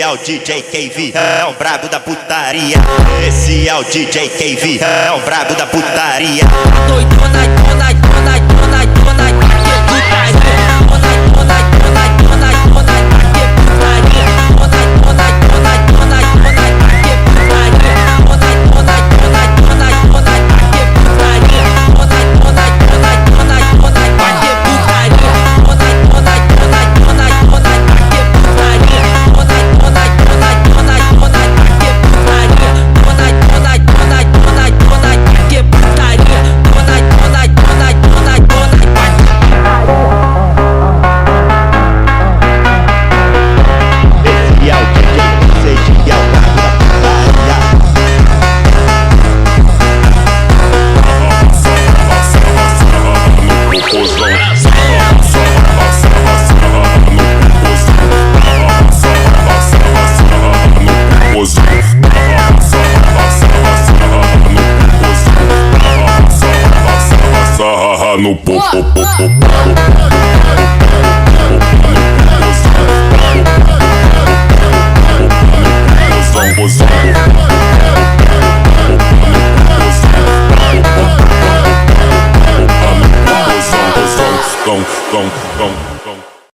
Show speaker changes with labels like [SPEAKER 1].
[SPEAKER 1] Esse é o DJ KV, é o brabo da putaria. Esse é o DJ KV, é o brabo da putaria.
[SPEAKER 2] Doidona, dona, dona, dona, dona, que putaria. Dona, dona, dona, dona, dona, que putaria. Dona, dona, dona, dona, dona, que putaria. Dona, dona, dona, dona, dona, que putaria. Dona, dona, dona, dona, dona, que putaria. Dona, dona, dona, dona, dona, que putaria. Dona, dona, dona, dona, dona, que putaria. Dona, dona, dona, dona, dona, que putaria. Dona, dona, dona, dona, dona,
[SPEAKER 1] Esse é o DJ Sage, que é o brabo da putaria.
[SPEAKER 3] No popo.